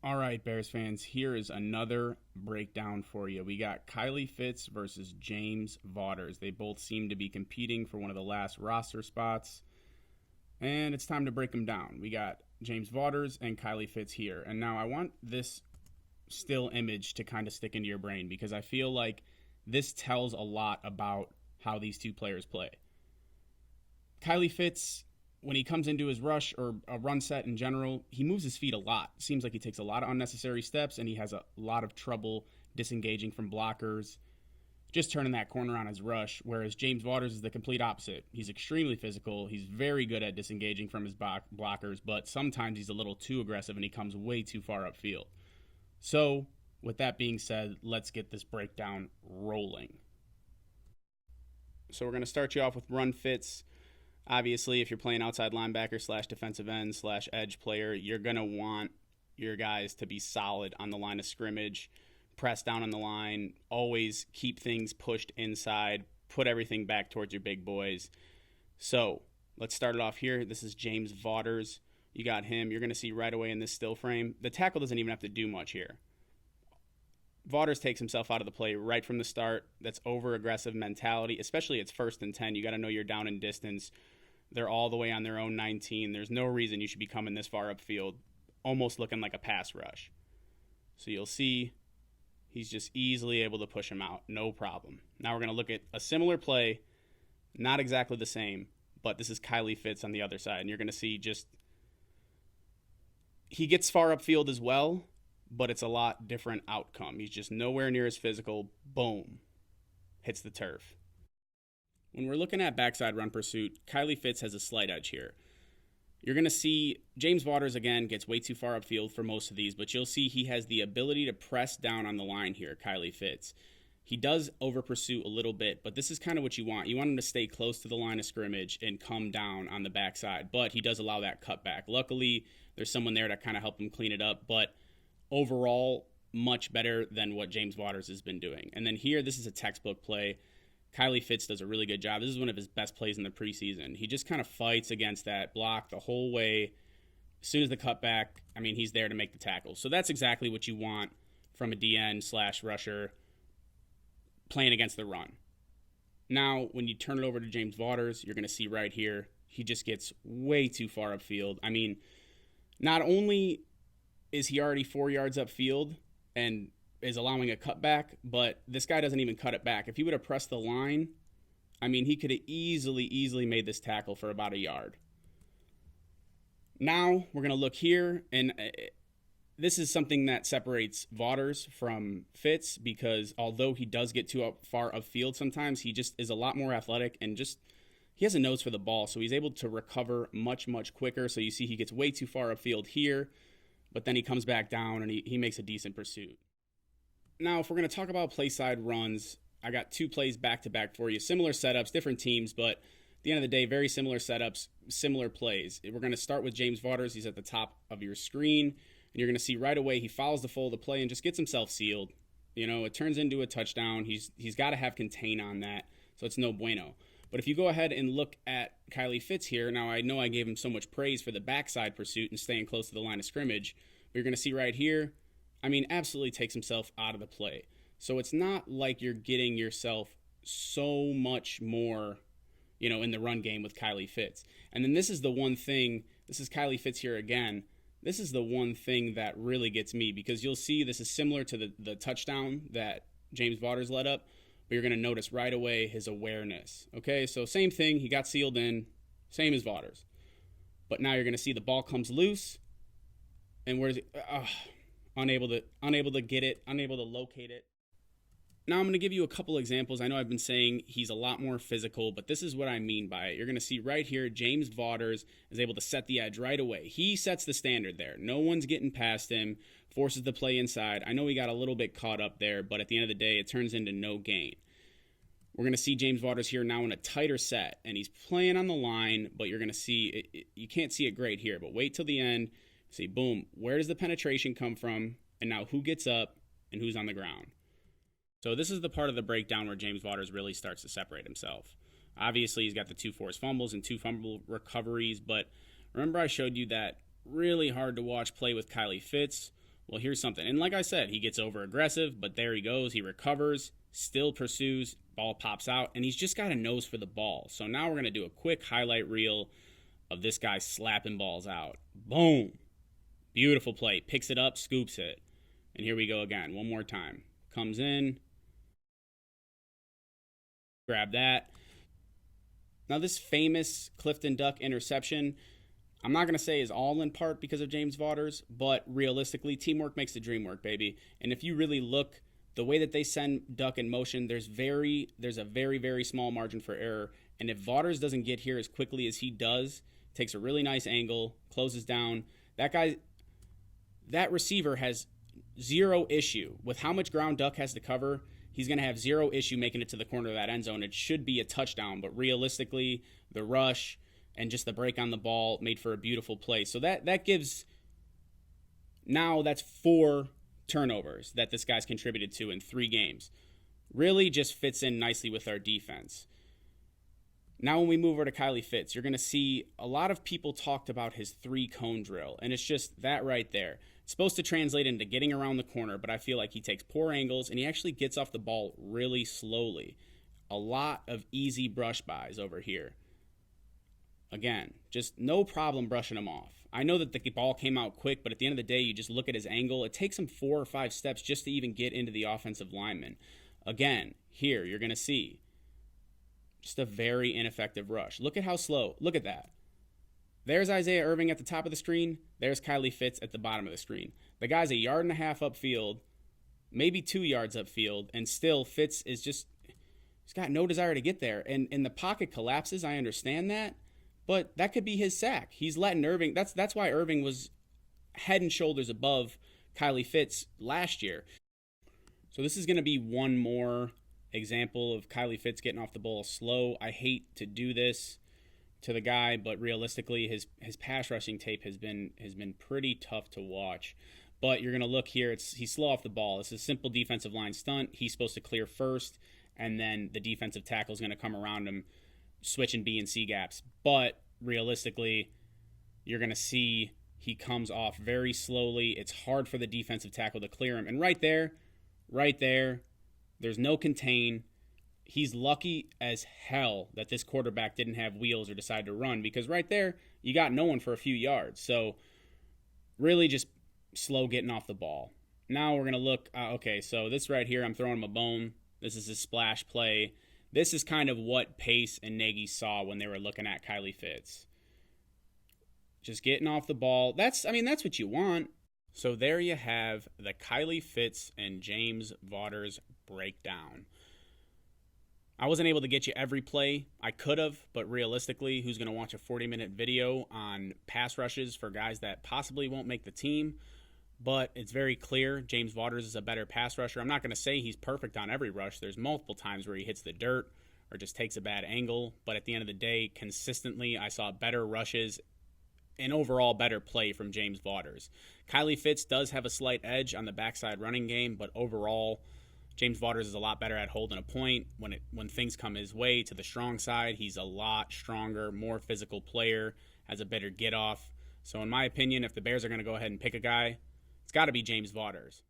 All right, Bears fans, here is another breakdown for you. We got Kylie Fitz versus James Vaughters. They both seem to be competing for one of the last roster spots, and it's time to break them down. We got James Vaughters and Kylie Fitz here. And now I want this still image to kind of stick into your brain because I feel like this tells a lot about how these two players play. Kylie Fitz, when he comes into his rush or a run set in general, he moves his feet a lot. Seems like he takes a lot of unnecessary steps, and he has a lot of trouble disengaging from blockers, just turning that corner on his rush, whereas James Vaughters is the complete opposite. He's extremely physical. He's very good at disengaging from his blockers, but sometimes he's a little too aggressive, and he comes way too far upfield. So, with that being said, let's get this breakdown rolling. So we're going to start you off with run fits. Obviously, if you're playing outside linebacker / defensive end / edge player, you're going to want your guys to be solid on the line of scrimmage, press down on the line, always keep things pushed inside, put everything back towards your big boys. So let's start it off here. This is James Vaughters. You got him. You're going to see right away in this still frame, the tackle doesn't even have to do much here. Vaughters takes himself out of the play right from the start. That's over-aggressive mentality, especially it's 1st and 10. You got to know you're down in distance. They're all the way on their own 19. There's no reason you should be coming this far upfield, almost looking like a pass rush. So you'll see he's just easily able to push him out, no problem. Now we're going to look at a similar play, not exactly the same, but this is Kylie Fitz on the other side. And you're going to see just he gets far upfield as well, but it's a lot different outcome. He's just nowhere near as physical. Boom. Hits the turf. When we're looking at backside run pursuit, Kylie Fitz has a slight edge here. You're going to see James Vaughters, again, gets way too far upfield for most of these, but you'll see he has the ability to press down on the line here, Kylie Fitz. He does over-pursue a little bit, but this is kind of what you want. You want him to stay close to the line of scrimmage and come down on the backside, but he does allow that cutback. Luckily, there's someone there to kind of help him clean it up, but overall, much better than what James Vaughters has been doing. And then here, this is a textbook play. Kylie Fitz does a really good job. This is one of his best plays in the preseason. He just kind of fights against that block the whole way. As soon as the cutback, he's there to make the tackle. So that's exactly what you want from a DN / rusher playing against the run. Now, when you turn it over to James Vaughters, you're going to see right here, he just gets way too far upfield. Not only is he already 4 yards upfield and is allowing a cutback, but this guy doesn't even cut it back. If he would have pressed the line, he could have easily made this tackle for about a yard. Now we're going to look here, and this is something that separates Vaughters from Fitz because although he does get too far upfield sometimes, he just is a lot more athletic and just he has a nose for the ball, so he's able to recover much quicker. So you see he gets way too far upfield here, but then he comes back down and he makes a decent pursuit. Now, if we're going to talk about play side runs, I got 2 plays back-to-back for you. Similar setups, different teams, but at the end of the day, very similar setups, similar plays. We're going to start with James Vaughters. He's at the top of your screen, and you're going to see right away he follows the flow of the play and just gets himself sealed. It turns into a touchdown. He's got to have contain on that, so it's no bueno. But if you go ahead and look at Kylie Fitz here, now I know I gave him so much praise for the backside pursuit and staying close to the line of scrimmage, but you're going to see right here, absolutely takes himself out of the play. So it's not like you're getting yourself so much more, in the run game with Kylie Fitz. And then this is the one thing, this is Kylie Fitz here again. This is the one thing that really gets me because you'll see this is similar to the touchdown that James Vaughters led up, but you're going to notice right away his awareness. Okay, so same thing. He got sealed in, same as Vaughters. But now you're going to see the ball comes loose, and where's it? Unable to get it, unable to locate it. Now I'm going to give you a couple examples. I know I've been saying he's a lot more physical, but this is what I mean by it. You're going to see right here, James Vaughters is able to set the edge right away. He sets the standard there. No one's getting past him, forces the play inside. I know he got a little bit caught up there, but at the end of the day, it turns into no gain. We're going to see James Vaughters here now in a tighter set, and he's playing on the line, but you're going to see, you can't see it great here, but wait till the end. See, boom, where does the penetration come from? And now who gets up and who's on the ground? So this is the part of the breakdown where James Vaughters really starts to separate himself. Obviously, he's got the 2 forced fumbles and 2 fumble recoveries, but remember I showed you that really hard to watch play with Kylie Fitz? Well, here's something. And like I said, he gets over aggressive, but there he goes. He recovers, still pursues, ball pops out, and he's just got a nose for the ball. So now we're going to do a quick highlight reel of this guy slapping balls out. Boom. Beautiful play. Picks it up, scoops it. And here we go again. One more time. Comes in. Grab that. Now this famous Clifton Duck interception, I'm not going to say is all in part because of James Vaughters, but realistically, teamwork makes the dream work, baby. And if you really look, the way that they send Duck in motion, there's a very, very small margin for error. And if Vaughters doesn't get here as quickly as he does, takes a really nice angle, closes down, that receiver has zero issue. With how much ground Duck has to cover, he's going to have zero issue making it to the corner of that end zone. It should be a touchdown, but realistically, the rush and just the break on the ball made for a beautiful play. So that gives, now that's 4 turnovers that this guy's contributed to in 3 games. Really just fits in nicely with our defense. Now when we move over to Kylie Fitz, you're going to see a lot of people talked about his 3-cone drill, and it's just that right there. It's supposed to translate into getting around the corner, but I feel like he takes poor angles, and he actually gets off the ball really slowly. A lot of easy brush bys over here. Again, just no problem brushing him off. I know that the ball came out quick, but at the end of the day, you just look at his angle. It takes him 4 or 5 steps just to even get into the offensive lineman. Again, here, you're going to see just a very ineffective rush. Look at how slow. Look at that. There's Isaiah Irving at the top of the screen. There's Kylie Fitz at the bottom of the screen. The guy's 1.5 yards upfield, maybe 2 yards upfield, and still Fitz is just, he's got no desire to get there. And the pocket collapses, I understand that, but that could be his sack. He's letting Irving, that's why Irving was head and shoulders above Kylie Fitz last year. So this is going to be one more example of Kylie Fitz getting off the ball slow. I hate to do this to the guy, but realistically his pass rushing tape has been pretty tough to watch. But you're going to look here, he's slow off the ball. It's a simple defensive line stunt. He's supposed to clear first, and then the defensive tackle is going to come around him, switching B and C gaps. But realistically, you're going to see he comes off very slowly. It's hard for the defensive tackle to clear him. And right there, there's no contain. He's lucky as hell that this quarterback didn't have wheels or decided to run, because right there, you got no one for a few yards. So really just slow getting off the ball. Now we're going to look, okay, so this right here, I'm throwing him a bone. This is his splash play. This is kind of what Pace and Nagy saw when they were looking at Kylie Fitz. Just getting off the ball. That's what you want. So there you have the Kylie Fitz and James Vaughters breakdown. I wasn't able to get you every play. I could have, but realistically, who's going to watch a 40-minute video on pass rushes for guys that possibly won't make the team? But it's very clear James Vaughters is a better pass rusher. I'm not going to say he's perfect on every rush. There's multiple times where he hits the dirt or just takes a bad angle. But at the end of the day, consistently, I saw better rushes and overall better play from James Vaughters. Kylie Fitz does have a slight edge on the backside running game, but overall, James Vaughters is a lot better at holding a point. When things come his way to the strong side, he's a lot stronger, more physical player, has a better get-off. So in my opinion, if the Bears are going to go ahead and pick a guy, it's got to be James Vaughters.